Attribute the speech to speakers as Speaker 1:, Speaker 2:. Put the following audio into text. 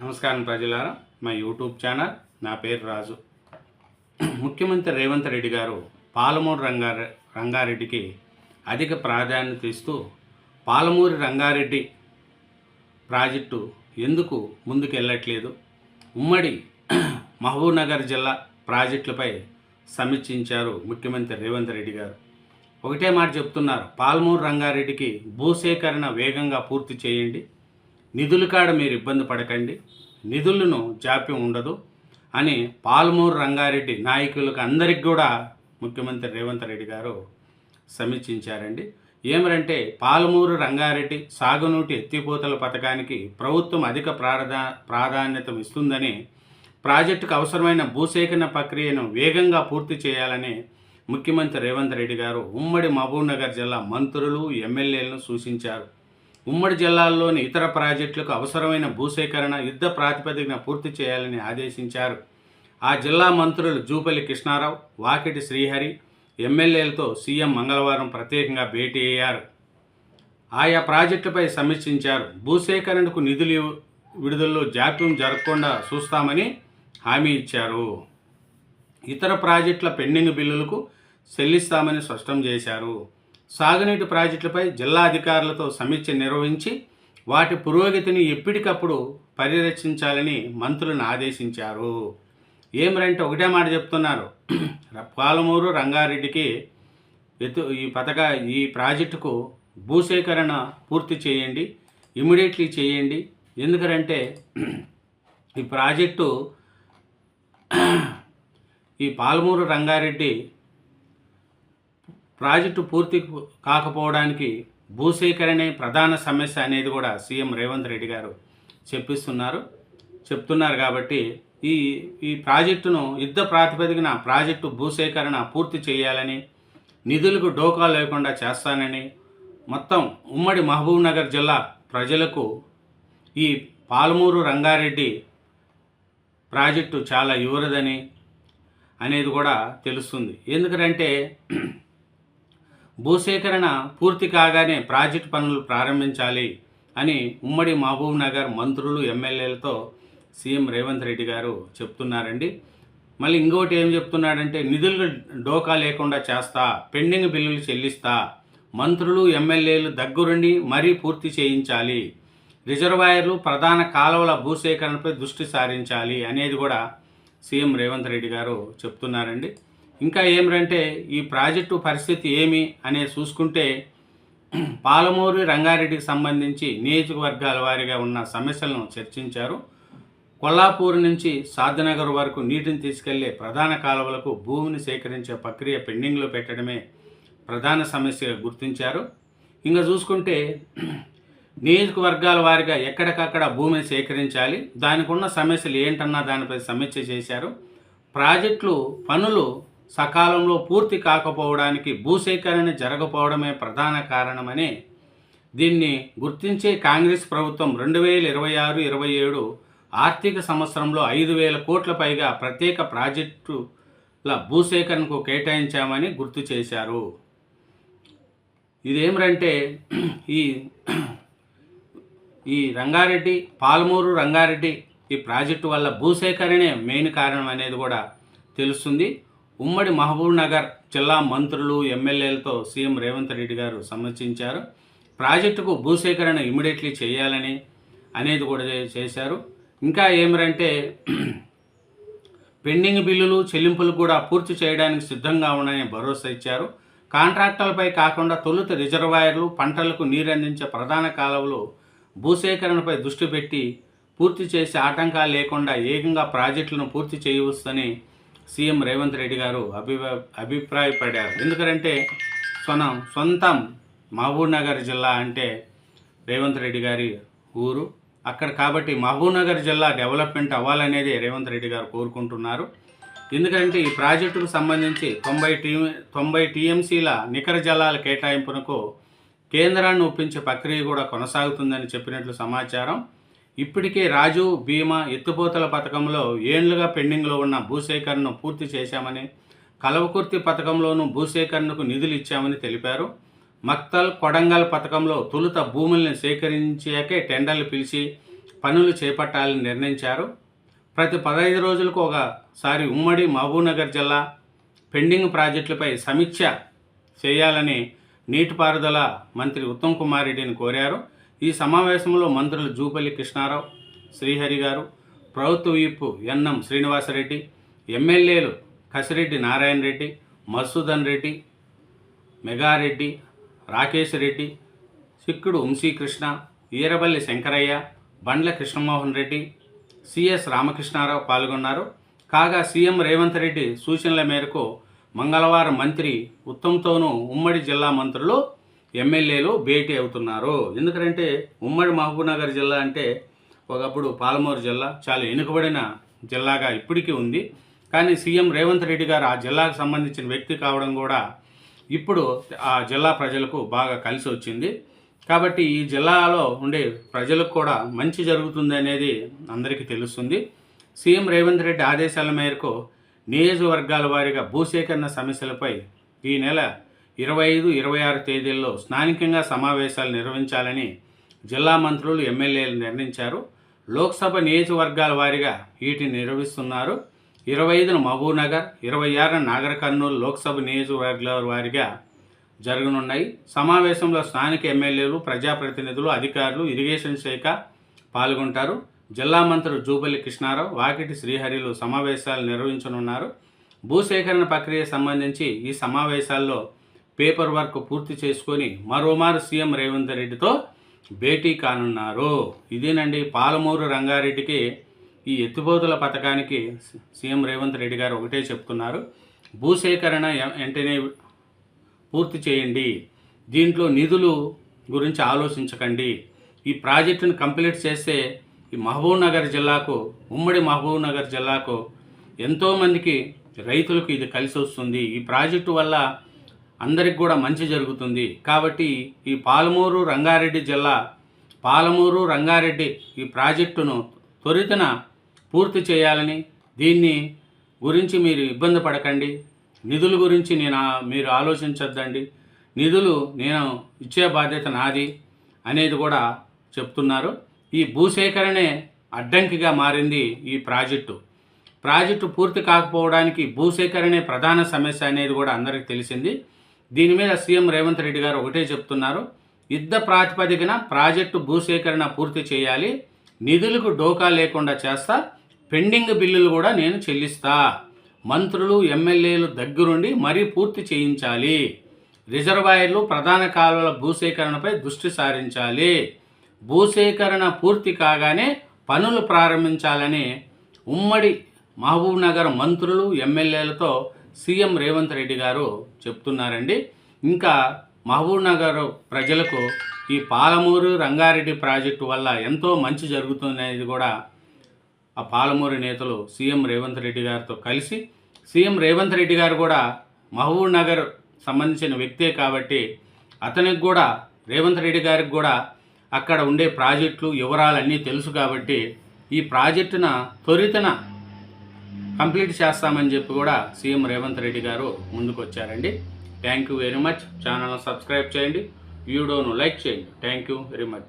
Speaker 1: నమస్కారం ప్రజలారా, మా యూట్యూబ్ ఛానల్. నా పేరు రాజు. ముఖ్యమంత్రి రేవంత్ రెడ్డి గారు పాలమూరు రంగారెడ్డికి అధిక ప్రాధాన్యత ఇస్తూ పాలమూరు రంగారెడ్డి ప్రాజెక్టు ఎందుకు ముందుకు వెళ్ళట్లేదు, ఉమ్మడి మహబూబ్నగర్ జిల్లా ప్రాజెక్టులపై సమీక్షించారు ముఖ్యమంత్రి రేవంత్ రెడ్డి గారు. ఒకటే మాట చెప్తున్నారు, పాలమూరు రంగారెడ్డికి భూసేకరణ వేగంగా పూర్తి చేయండి, నిధుల కాడ మీరు ఇబ్బంది పడకండి, నిధులను జాప్యం ఉండదు అని పాలమూరు రంగారెడ్డి నాయకులకు అందరికి కూడా ముఖ్యమంత్రి రేవంత్ రెడ్డి గారు సమీక్షించారండి. ఏమరంటే పాలమూరు రంగారెడ్డి సాగునీటి ఎత్తిపోతల పథకానికి ప్రభుత్వం అధిక ప్రాధాన్యత ఇస్తుందని, ప్రాజెక్టుకు అవసరమైన భూసేకరణ ప్రక్రియను వేగంగా పూర్తి చేయాలని ముఖ్యమంత్రి రేవంత్ రెడ్డి గారు ఉమ్మడి మహబూబ్నగర్ జిల్లా మంత్రులు ఎమ్మెల్యేలను సూచించారు. ఉమ్మడి జిల్లాల్లోని ఇతర ప్రాజెక్టులకు అవసరమైన భూసేకరణ యుద్ధ ప్రాతిపదికన పూర్తి చేయాలని ఆదేశించారు. ఆ జిల్లా మంత్రులు జూపల్లి కృష్ణారావు, వాకిటి శ్రీహరి ఎమ్మెల్యేలతో సీఎం మంగళవారం ప్రత్యేకంగా భేటీ అయ్యారు. ఆయా ప్రాజెక్టులపై సమీక్షించారు. భూసేకరణకు నిధులు విడుదలలో జాప్యం జరగకుండా చూస్తామని హామీ ఇచ్చారు. ఇతర ప్రాజెక్టుల పెండింగ్ బిల్లులకు చెల్లిస్తామని స్పష్టం చేశారు. సాగునీటి ప్రాజెక్టులపై జిల్లా అధికారులతో సమీక్ష నిర్వహించి వాటి పురోగతిని ఎప్పటికప్పుడు పర్యవేక్షించాలని మంత్రులను ఆదేశించారు. ఏమరంటే ఒకటే మాట చెప్తున్నారు, పాలమూరు రంగారెడ్డికి ఈ ప్రాజెక్టుకు భూసేకరణ పూర్తి చేయండి, ఇమ్మీడియట్లీ చేయండి. ఎందుకంటే ఈ ప్రాజెక్టు ఈ పాలమూరు రంగారెడ్డి ప్రాజెక్టు పూర్తి కాకపోవడానికి భూసేకరణే ప్రధాన సమస్య అనేది కూడా సీఎం రేవంత్ రెడ్డి గారు చెప్తున్నారు కాబట్టి ఈ ప్రాజెక్టును యుద్ధ ప్రాతిపదికన ప్రాజెక్టు భూసేకరణ పూర్తి చేయాలని, నిధులకు డోకా లేకుండా చేస్తానని, మొత్తం ఉమ్మడి మహబూబ్నగర్ జిల్లా ప్రజలకు ఈ పాలమూరు రంగారెడ్డి ప్రాజెక్టు చాలా యువరదని అనేది కూడా తెలుస్తుంది. ఎందుకంటే భూసేకరణ పూర్తి కాగానే ప్రాజెక్టు పనులు ప్రారంభించాలి అని ఉమ్మడి మహబూబ్నగర్ మంత్రులు ఎమ్మెల్యేలతో సీఎం రేవంత్ రెడ్డి గారు చెప్తున్నారండి. మళ్ళీ ఇంకోటి ఏం చెప్తున్నాడంటే, నిధులు డోకా లేకుండా చేస్తా, పెండింగ్ బిల్లులు చెల్లిస్తా, మంత్రులు ఎమ్మెల్యేలు దగ్గరుండి మరీ పూర్తి చేయించాలి, రిజర్వాయర్లు ప్రధాన కాలువల భూసేకరణపై దృష్టి సారించాలి అనేది కూడా సీఎం రేవంత్ రెడ్డి గారు చెప్తున్నారండి. ఇంకా ఏమిటంటే ఈ ప్రాజెక్టు పరిస్థితి ఏమి అనేది చూసుకుంటే, పాలమూరు రంగారెడ్డికి సంబంధించి నియోజకవర్గాల వారీగా ఉన్న సమస్యలను చర్చించారు. కొల్లాపూర్ నుంచి సాద్నగర్ వరకు నీటిని తీసుకెళ్లే ప్రధాన కాలువలకు భూమిని సేకరించే ప్రక్రియ పెండింగ్లో పెట్టడమే ప్రధాన సమస్యగా గుర్తించారు. ఇంకా చూసుకుంటే నియోజకవర్గాల వారీగా ఎక్కడికక్కడ భూమిని సేకరించాలి, దానికి ఉన్న సమస్యలు ఏంటన్నా దానిపై సమీక్ష చేశారు. ప్రాజెక్టులు పనులు సకాలంలో పూర్తి కాకపోవడానికి భూసేకరణ జరగకపోవడమే ప్రధాన కారణమని, దీన్ని గుర్తించే కాంగ్రెస్ ప్రభుత్వం 2026-27 ఆర్థిక సంవత్సరంలో 5,000 కోట్ల పైగా ప్రత్యేక ప్రాజెక్టుల భూసేకరణకు కేటాయించామని గుర్తు చేశారు. ఇదేమిటంటే ఈ రంగారెడ్డి పాలమూరు రంగారెడ్డి ఈ ప్రాజెక్టు వల్ల భూసేకరణే మెయిన్ కారణం అనేది కూడా తెలుస్తుంది. ఉమ్మడి మహబూబ్నగర్ జిల్లా మంత్రులు ఎమ్మెల్యేలతో సీఎం రేవంత్ రెడ్డి గారు సమీక్షించారు. ప్రాజెక్టుకు భూసేకరణ ఇమ్మీడియట్లీ చేయాలని అనేది కూడా చేశారు. ఇంకా ఏమిటంటే పెండింగ్ బిల్లులు చెల్లింపులు కూడా పూర్తి చేయడానికి సిద్ధంగా ఉన్నాయని భరోసా ఇచ్చారు. కాంట్రాక్టర్లపై కాకుండా తొలుత రిజర్వాయర్లు, పంటలకు నీరందించే ప్రధాన కాలువలు భూసేకరణపై దృష్టి పెట్టి పూర్తి చేసే ఆటంకాలు లేకుండా ఏకంగా ప్రాజెక్టులను పూర్తి చేయవచ్చని సీఎం రేవంత్ రెడ్డి గారు అభిప్రాయపడ్డారు. ఎందుకంటే సొంతం మహబూబ్నగర్ జిల్లా అంటే రేవంత్ రెడ్డి గారి ఊరు అక్కడ కాబట్టి మహబూబ్నగర్ జిల్లా డెవలప్మెంట్ అవ్వాలనేది రేవంత్ రెడ్డి గారు కోరుకుంటున్నారు. ఎందుకంటే ఈ ప్రాజెక్టుకు సంబంధించి 90 టీఎంసీల నికర జలాల కేటాయింపునకు కేంద్రాన్ని ఒప్పించే ప్రక్రియ కూడా కొనసాగుతుందని చెప్పినట్లు సమాచారం. ఇప్పటికే రాజు భీమా ఎత్తిపోతల పథకంలో ఏళ్లుగా పెండింగ్లో ఉన్న భూసేకరణను పూర్తి చేశామని, కలవకుర్తి పథకంలోనూ భూసేకరణకు నిధులు ఇచ్చామని తెలిపారు. మక్తల్ కొడంగల్ పథకంలో తొలుత భూముల్ని సేకరించాకే టెండర్లు పిలిచి పనులు చేపట్టాలని నిర్ణయించారు. ప్రతి 15 రోజులకు ఒకసారి ఉమ్మడి మహబూబ్నగర్ జిల్లా పెండింగ్ ప్రాజెక్టులపై సమీక్ష చేయాలని నీటిపారుదల మంత్రి ఉత్తమ్ కుమార్ రెడ్డిని కోరారు. ఈ సమావేశంలో మంత్రులు జూపల్లి కృష్ణారావు, శ్రీహరి గారు, ప్రభుత్వ విప్ ఎన్ఎం శ్రీనివాసరెడ్డి, ఎమ్మెల్యేలు కసిరెడ్డి నారాయణ రెడ్డి, మధుసూదన్ రెడ్డి, మెగారెడ్డి, రాకేష్ రెడ్డి, సిక్కుడు వంశీకృష్ణ, ఈరబల్లి శంకరయ్య, బండ్ల కృష్ణమోహన్ రెడ్డి, సిఎస్ రామకృష్ణారావు పాల్గొన్నారు. కాగా సీఎం రేవంత్ రెడ్డి సూచనల మేరకు మంగళవారం మంత్రి ఉత్తమ్తోనూ ఉమ్మడి జిల్లా మంత్రులు, ఎమ్మెల్యేలు భేటీ అవుతున్నారు. ఎందుకంటే ఉమ్మడి మహబూబ్నగర్ జిల్లా అంటే ఒకప్పుడు పాలమూరు జిల్లా చాలా వెనుకబడిన జిల్లాగా ఇప్పటికీ ఉంది. కానీ సీఎం రేవంత్ రెడ్డి గారు ఆ జిల్లాకు సంబంధించిన వ్యక్తి కావడం కూడా ఇప్పుడు ఆ జిల్లా ప్రజలకు బాగా కలిసి వచ్చింది. కాబట్టి ఈ జిల్లాలో ఉండే ప్రజలకు కూడా మంచి జరుగుతుంది అనేది అందరికీ తెలుస్తుంది. సీఎం రేవంత్ రెడ్డి ఆదేశాల మేరకు నియోజకవర్గాల వారీగా భూసేకరణ సమస్యలపై ఈ నెల 25, 26 తేదీల్లో స్థానికంగా సమావేశాలు నిర్వహించాలని జిల్లా మంత్రులు, ఎమ్మెల్యేలు నిర్ణయించారు. లోక్సభ నియోజకవర్గాల వారీగా వీటిని నిర్వహిస్తున్నారు. 25న మహబూబ్నగర్, 26న నాగర్ కర్నూలు లోక్సభ నియోజకవర్గాల వారీగా జరగనున్నాయి. సమావేశంలో స్థానిక ఎమ్మెల్యేలు, ప్రజాప్రతినిధులు, అధికారులు, ఇరిగేషన్ శాఖ పాల్గొంటారు. జిల్లా మంత్రులు జూపల్లి కృష్ణారావు, వాకిటి శ్రీహరిలు సమావేశాలు నిర్వహించనున్నారు. భూసేకరణ ప్రక్రియ సంబంధించి ఈ సమావేశాల్లో పేపర్ వర్క్ పూర్తి చేసుకొని మరోమారు సీఎం రేవంత్ రెడ్డితో భేటీ కానున్నారు. ఇదేనండి పాలమూరు రంగారెడ్డికి ఈ ఎత్తిపోతుల పథకానికి సీఎం రేవంత్ రెడ్డి గారు ఒకటే చెప్తున్నారు, భూసేకరణ వెంటనే పూర్తి చేయండి, దీంట్లో నిధులు గురించి ఆలోచించకండి, ఈ ప్రాజెక్టును కంప్లీట్ చేస్తే ఈ మహబూబ్నగర్ జిల్లాకు, ఉమ్మడి మహబూబ్నగర్ జిల్లాకు ఎంతోమందికి రైతులకు ఇది కలిసి వస్తుంది, ఈ ప్రాజెక్టు వల్ల అందరికి కూడా మంచి జరుగుతుంది. కాబట్టి ఈ పాలమూరు రంగారెడ్డి ఈ ప్రాజెక్టును త్వరితన పూర్తి చేయాలని, దీన్ని గురించి మీరు ఇబ్బంది పడకండి, నిధుల గురించి మీరు ఆలోచించొద్దండి, నిధులు నేను ఇచ్చే బాధ్యత నాది అనేది కూడా చెప్తున్నారు. ఈ భూసేకరణే అడ్డంకిగా మారింది. ఈ ప్రాజెక్టు పూర్తి కాకపోవడానికి భూసేకరణే ప్రధాన సమస్య అనేది కూడా అందరికీ తెలిసింది. దీని మీద సీఎం రేవంత్ రెడ్డి గారు ఒకటే చెప్తున్నారు, యుద్ధ ప్రాతిపదికన ప్రాజెక్టు భూసేకరణ పూర్తి చేయాలి, నిధులకు డోకా లేకుండా చేస్తా, పెండింగ్ బిల్లులు కూడా నేను చెల్లిస్తా, మంత్రులు, ఎమ్మెల్యేలు దగ్గరుండి మరీ పూర్తి చేయించాలి, రిజర్వాయర్లు, ప్రధాన కాలువల భూసేకరణపై దృష్టి సారించాలి, భూసేకరణ పూర్తి కాగానే పనులు ప్రారంభించాలని ఉమ్మడి మహబూబ్నగర్ మంత్రులు, ఎమ్మెల్యేలతో సీఎం రేవంత్ రెడ్డి గారు చెప్తున్నారండి. ఇంకా మహబూబ్నగర్ ప్రజలకు ఈ పాలమూరు రంగారెడ్డి ప్రాజెక్టు వల్ల ఎంతో మంచి జరుగుతుందనేది కూడా ఆ పాలమూరు నేతలు సీఎం రేవంత్ రెడ్డి గారితో కలిసి, సీఎం రేవంత్ రెడ్డి గారు కూడా మహబూబ్నగర్ సంబంధించిన వ్యక్తే కాబట్టి అతనికి కూడా, రేవంత్ రెడ్డి గారికి కూడా అక్కడ ఉండే ప్రాజెక్టులు వివరాలన్నీ తెలుసు కాబట్టి ఈ ప్రాజెక్టున త్వరితన కంప్లీట్ చేస్తామని చెప్పి కూడా సీఎం రేవంత్ రెడ్డి గారు ముందుకు వచ్చారండి. Thank you very much. ఛానల్ను సబ్స్క్రైబ్ చేయండి, వీడియోను లైక్ చేయండి. Thank you very much.